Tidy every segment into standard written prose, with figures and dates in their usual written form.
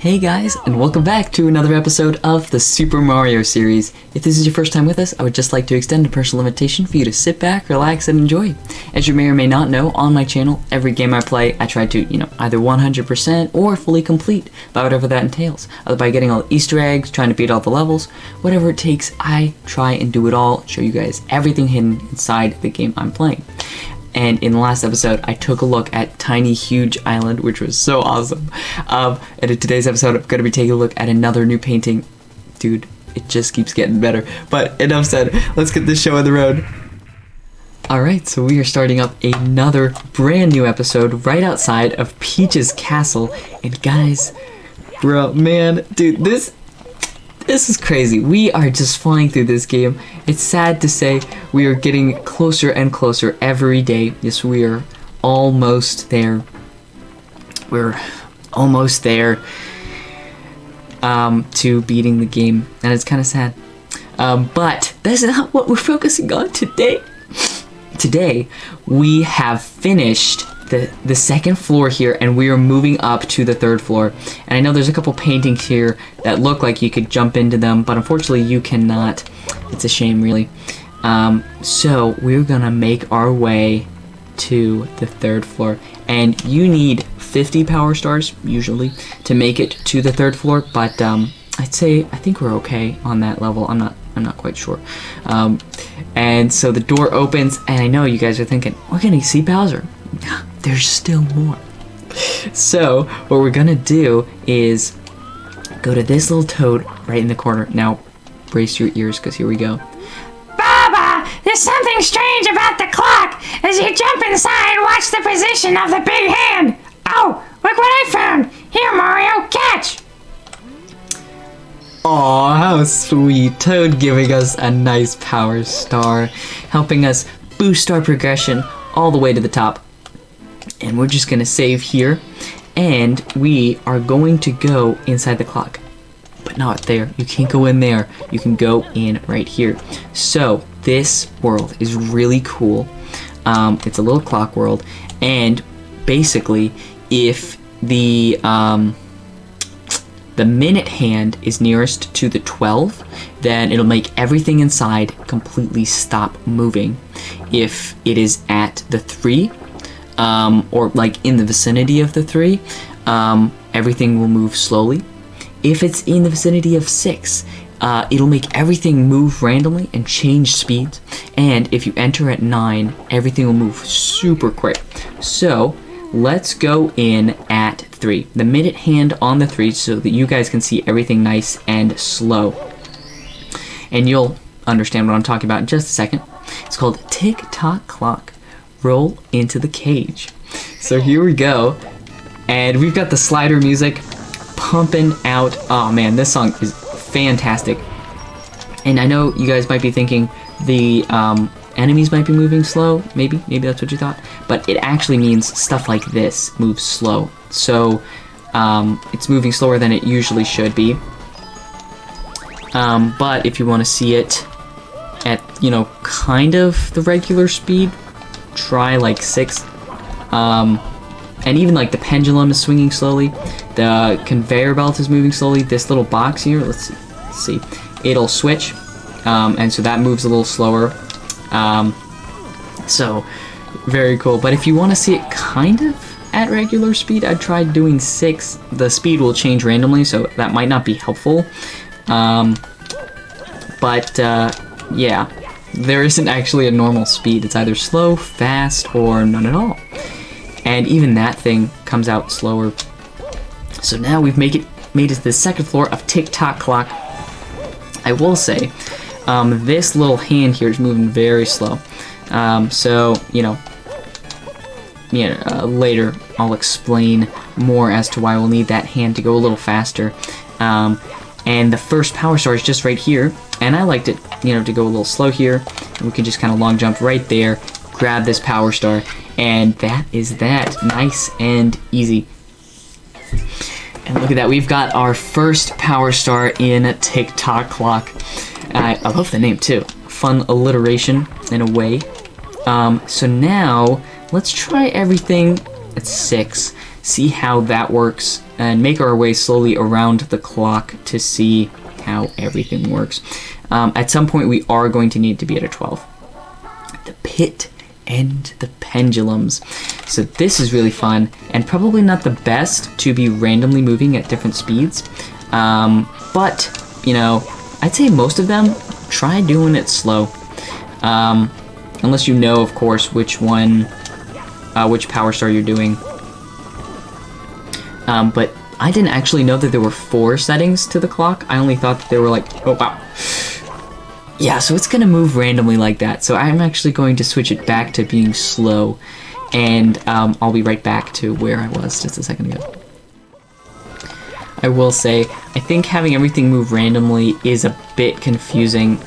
Hey guys, and welcome back to another episode of the Super Mario series. If this is your first time with us, I would just like to extend a personal invitation for you to sit back, relax, and enjoy. As you may or may not know, on my channel, every game I play, I try to, either 100% or fully complete, by whatever that entails. Either by getting all the Easter eggs, trying to beat all the levels, whatever it takes, I try and do it all, show you guys everything hidden inside the game I'm playing. And in the last episode, I took a look at Tiny Huge Island, which was so awesome. And in today's episode, I'm going to be taking a look at another new painting. Dude, it just keeps getting better. But enough said, let's get this show on the road. Alright, so we are starting up another brand new episode right outside of Peach's Castle. And guys, bro, man, dude, this is crazy. We are just flying through this game. It's sad to say we are getting closer and closer every day. Yes, we are almost there. We're almost there to beating the game, and it's kind of sad. But that's not what we're focusing on today. Today, we have finished the second floor here, and we are moving up to the third floor. And I know there's a couple paintings here that look like you could jump into them, but unfortunately you cannot. It's a shame, really. So we're gonna make our way to the third floor, and you need 50 power stars usually to make it to the third floor, but I think we're okay on that level. I'm not quite sure. And so the door opens, and I know you guys are thinking, we're gonna see Bowser. There's still more. So what we're gonna do is go to this little toad right in the corner. Now brace your ears, because here we go. Baba, there's something strange about the clock. As you jump inside, watch the position of the big hand. Oh, look what I found. Here, Mario, catch. Aw, how sweet. Toad giving us a nice power star, helping us boost our progression all the way to the top. And we're just gonna save here, and we are going to go inside the clock. But not there. You can't go in there. You can go in right here. So this world is really cool. It's a little clock world, and basically, if the minute hand is nearest to the 12, then it'll make everything inside completely stop moving. If it is at the 3, or like in the vicinity of the 3, everything will move slowly. If it's in the vicinity of 6, it'll make everything move randomly and change speeds. And if you enter at 9, everything will move super quick. So let's go in at 3. The minute hand on the 3, so that you guys can see everything nice and slow. And you'll understand what I'm talking about in just a second. It's called Tick Tock Clock. Roll into the cage. So here we go, and we've got the slider music pumping out. Oh man, this song is fantastic. And I know you guys might be thinking the enemies might be moving slow. Maybe that's what you thought, but it actually means stuff like this moves slow. So it's moving slower than it usually should be. But if you want to see it at kind of the regular speed, try like 6. And even like the pendulum is swinging slowly, the conveyor belt is moving slowly. This little box here, let's see, it'll switch, and so that moves a little slower. So very cool. But if you want to see it kind of at regular speed, I'd try doing 6. The speed will change randomly, so that might not be helpful. Yeah, there isn't actually a normal speed. It's either slow, fast, or none at all. And even that thing comes out slower. So now we've made it to the second floor of Tick Tock Clock. I will say, this little hand here is moving very slow. So, later I'll explain more as to why we'll need that hand to go a little faster. And the first power star is just right here, and I liked it, to go a little slow here. And we can just kind of long jump right there, grab this power star, and that is that. Nice and easy. And look at that, we've got our first power star in Tick Tock Clock. I love the name too. Fun alliteration in a way. So now let's try everything at 6. See how that works. and make our way slowly around the clock to see how everything works. At some point, we are going to need to be at a 12. The pit and the pendulums. So this is really fun, and probably not the best to be randomly moving at different speeds. But, you know, I'd say most of them, try doing it slow. Unless you know, of course, which one, which power star you're doing. But I didn't actually know that there were 4 settings to the clock. I only thought that there were like, oh wow. Yeah, so it's gonna move randomly like that. So I'm actually going to switch it back to being slow, and I'll be right back to where I was just a second ago. I will say, I think having everything move randomly is a bit confusing,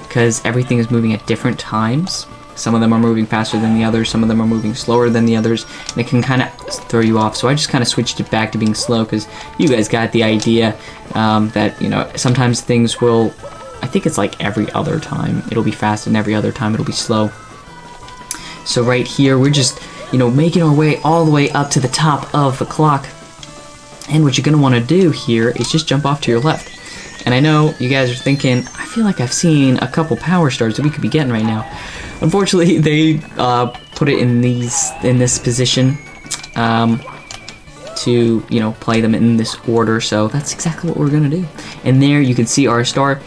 because everything is moving at different times. Some of them are moving faster than the others, some of them are moving slower than the others, and it can kind of throw you off. So I just kind of switched it back to being slow, because you guys got the idea that, you know, sometimes things will, I think it's like every other time it'll be fast and every other time it'll be slow. So right here, we're just, you know, making our way all the way up to the top of the clock. And what you're going to want to do here is just jump off to your left. And I know you guys are thinking, I feel like I've seen a couple power stars that we could be getting right now. Unfortunately, they put it in this position to, you know, play them in this order. So that's exactly what we're going to do. And there you can see our star.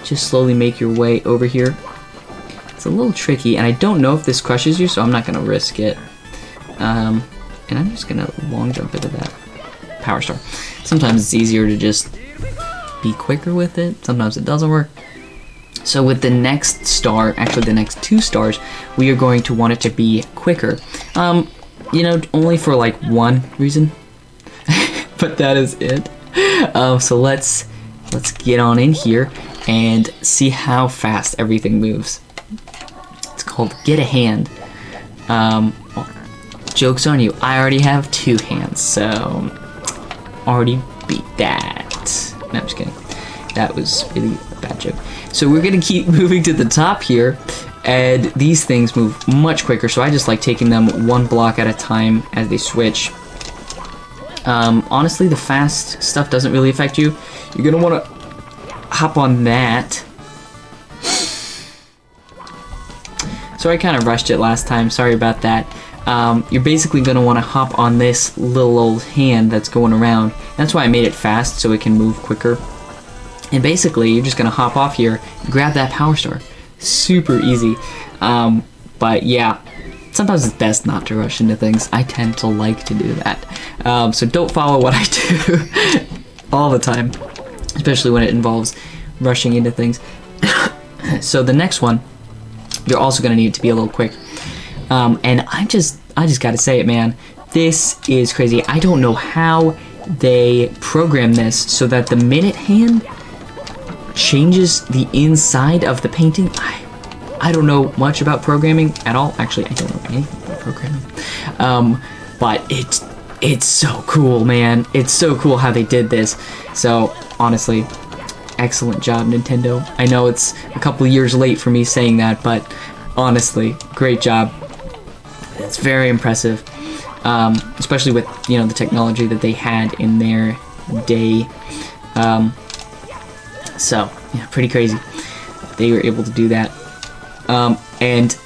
Just slowly make your way over here. It's a little tricky, and I don't know if this crushes you, so I'm not going to risk it. And I'm just going to long jump into that power star. Sometimes it's easier to just be quicker with it. Sometimes it doesn't work. So with the next star, actually the next 2 stars, we are going to want it to be quicker. You know, only for like one reason, but that is it. So let's get on in here and see how fast everything moves. It's called Get a Hand. Well, joke's on you, I already have 2 hands, so already beat that. No, I'm just kidding. That was really a bad joke. So we're gonna keep moving to the top here, and these things move much quicker, so I just like taking them 1 block at a time as they switch. Honestly, the fast stuff doesn't really affect you. You're gonna wanna hop on that. So I kind of rushed it last time, sorry about that. You're basically gonna wanna hop on this little old hand that's going around. That's why I made it fast, so it can move quicker. And basically, you're just gonna hop off here, grab that power star. Super easy. But yeah, sometimes it's best not to rush into things. I tend to like to do that. So don't follow what I do all the time, especially when it involves rushing into things. So the next one, you're also gonna need to be a little quick. And I just gotta say it, man. This is crazy. I don't know how they program this so that the minute hand changes the inside of the painting. I don't know much about programming at all. Actually, I don't know anything about programming. But it's so cool, man. It's so cool how they did this. So honestly, excellent job, Nintendo. I know it's a couple years late for me saying that, but honestly, great job. It's very impressive, especially with, you know, the technology that they had in their day. So yeah, pretty crazy. They were able to do that. And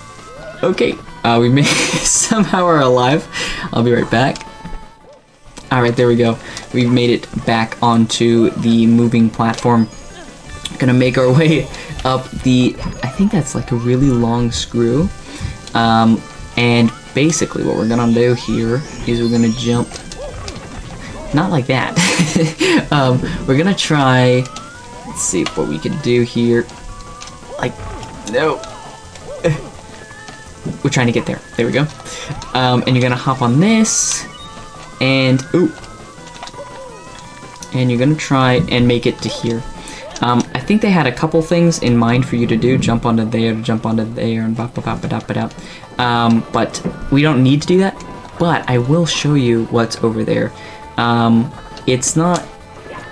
okay, we made somehow are alive. I'll be right back. All right, there we go. We've made it back onto the moving platform. Gonna make our way up the, I think that's like a really long screw. And basically what we're gonna do here is we're gonna jump, not like that. We're gonna try, let's see what we can do here. Like, no. We're trying to get there. There we go. And you're gonna hop on this, and ooh, and you're gonna try and make it to here. I think they had a couple things in mind for you to do. Jump onto there, jump onto there, and bop bop bop bop bop bop. But we don't need to do that. But I will show you what's over there. It's not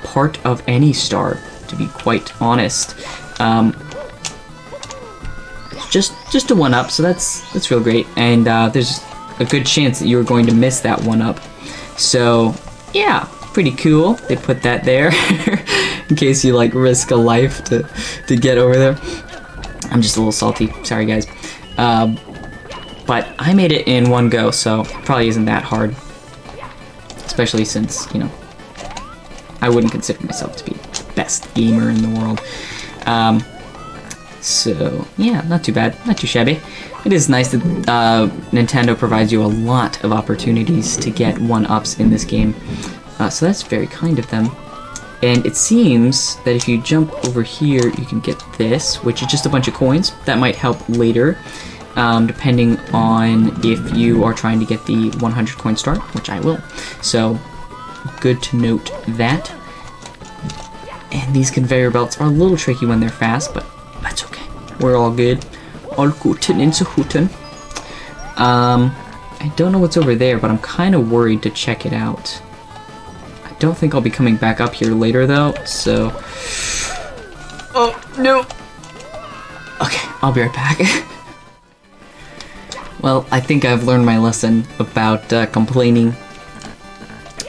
part of any star, to be quite honest. Just a 1-up, so that's real great. And there's a good chance that you're going to miss that 1-up. So yeah, pretty cool. They put that there in case you like risk a life to get over there. I'm just a little salty. Sorry, guys. But I made it in one go, so it probably isn't that hard. Especially since, you know, I wouldn't consider myself to be the best gamer in the world. So yeah, not too bad, not too shabby. It is nice that Nintendo provides you a lot of opportunities to get 1-ups in this game. So that's very kind of them. And it seems that if you jump over here, you can get this, which is just a bunch of coins. That might help later, depending on if you are trying to get the 100 coin star, which I will. So, good to note that. And these conveyor belts are a little tricky when they're fast, but that's okay. We're all good. All guten in Sahuten. I don't know what's over there, but I'm kind of worried to check it out. Don't think I'll be coming back up here later though, so... Oh, no! Okay, I'll be right back. Well, I think I've learned my lesson about complaining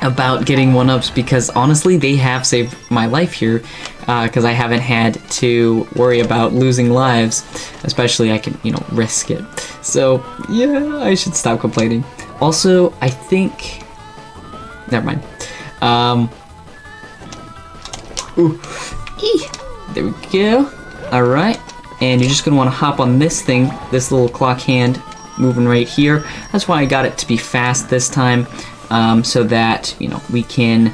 about getting 1-ups, because honestly, they have saved my life here, because I haven't had to worry about losing lives, especially I can, you know, risk it. So, yeah, I should stop complaining. Also, I think... Never mind. There we go. Alright, and you're just gonna want to hop on this thing, this little clock hand moving right here. That's why I got it to be fast this time, so that, you know, we can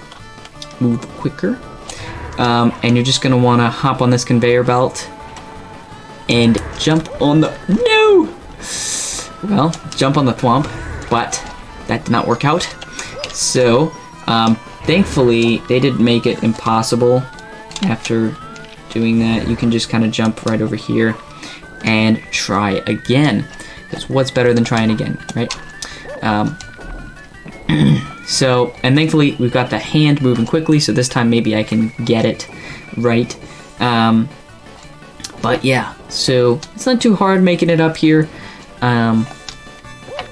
move quicker. And you're just gonna want to hop on this conveyor belt and jump on the... No! Well, jump on the thwomp, but that did not work out. So, thankfully, they didn't make it impossible after doing that. You can just kind of jump right over here and try again. Because what's better than trying again, right? So, and thankfully, we've got the hand moving quickly, so this time maybe I can get it right. But yeah, so it's not too hard making it up here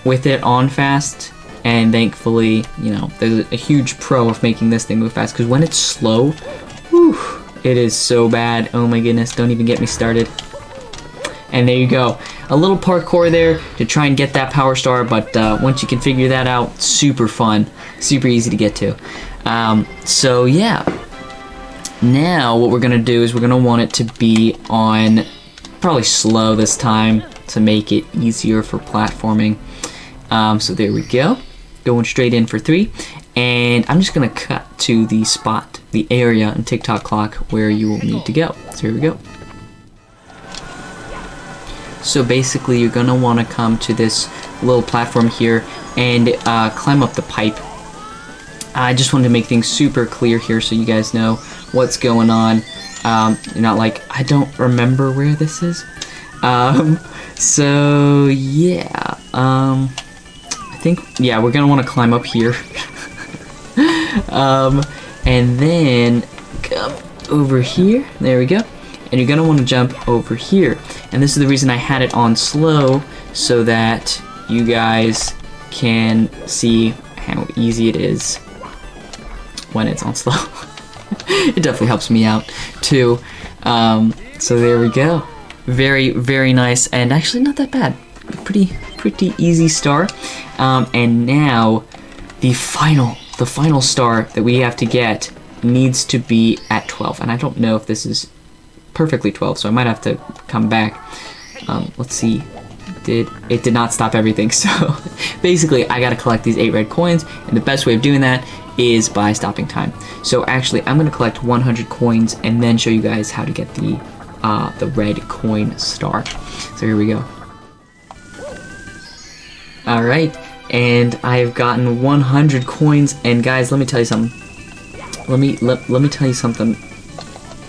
with it on fast. And thankfully, you know, there's a huge pro of making this thing move fast, because when it's slow, whew, it is so bad. Oh my goodness, don't even get me started. And there you go. A little parkour there to try and get that power star, but once you can figure that out, super fun, super easy to get to. So yeah, now what we're gonna do is we're gonna want it to be on probably slow this time to make it easier for platforming. So there we go. Going straight in for 3, and I'm just gonna cut to the spot, the area in Tick Tock Clock where you will need to go. So here we go. So basically, you're gonna want to come to this little platform here and climb up the pipe. I just wanted to make things super clear here so you guys know what's going on. You're not like, I don't remember where this is. So yeah. I think, yeah, we're gonna want to climb up here. And then come over here. There we go. And you're gonna want to jump over here. And this is the reason I had it on slow, so that you guys can see how easy it is when it's on slow. It definitely helps me out too. So there we go. Very, very nice, and actually not that bad. Pretty easy star. And now the final star that we have to get needs to be at 12. And I don't know if this is perfectly 12, so I might have to come back. Let's see. It did not stop everything. So basically, I gotta collect these 8 red coins, and the best way of doing that is by stopping time. So actually, I'm gonna collect 100 coins and then show you guys how to get the red coin star. So here we go. All right, and I've gotten 100 coins, and guys, let me tell you something. Let me tell you something.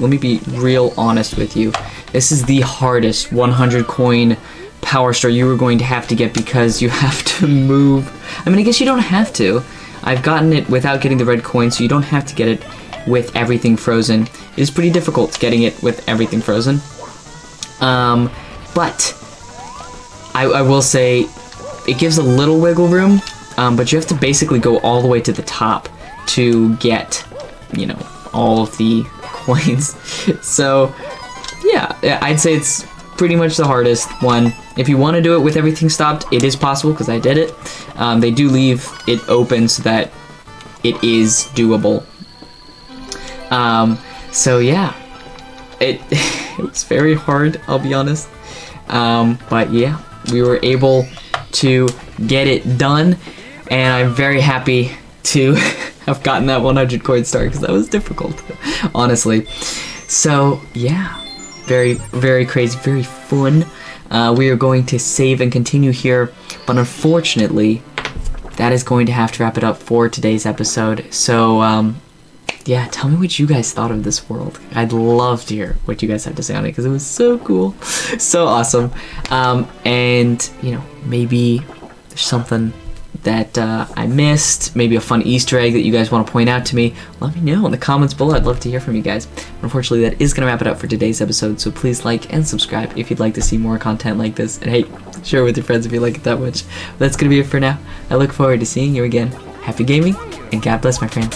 Let me be real honest with you. This is the hardest 100 coin power star you are going to have to get, because you have to move. I mean, I guess you don't have to. I've gotten it without getting the red coin, so you don't have to get it with everything frozen. It is pretty difficult getting it with everything frozen. But I will say it gives a little wiggle room, but you have to basically go all the way to the top to get, you know, all of the coins. So yeah, I'd say it's pretty much the hardest one. If you want to do it with everything stopped, it is possible because I did it. They do leave it open so that it is doable. So yeah, it was very hard, I'll be honest. But yeah, we were able to get it done, and I'm very happy to have gotten that 100 coin star because that was difficult, honestly. So yeah, very, very crazy, very fun. We are going to save and continue here, but unfortunately, that is going to have to wrap it up for today's episode. So yeah, tell me what you guys thought of this world. I'd love to hear what you guys have to say on it because it was so cool, so awesome. And you know, maybe there's something that I missed, maybe a fun Easter egg that you guys want to point out to me. Let me know in the comments below. I'd love to hear from you guys. Unfortunately, that is going to wrap it up for today's episode, so please like and subscribe if you'd like to see more content like this. And hey, share it with your friends if you like it that much. That's going to be it for now. I look forward to seeing you again. Happy gaming, and God bless, my friends.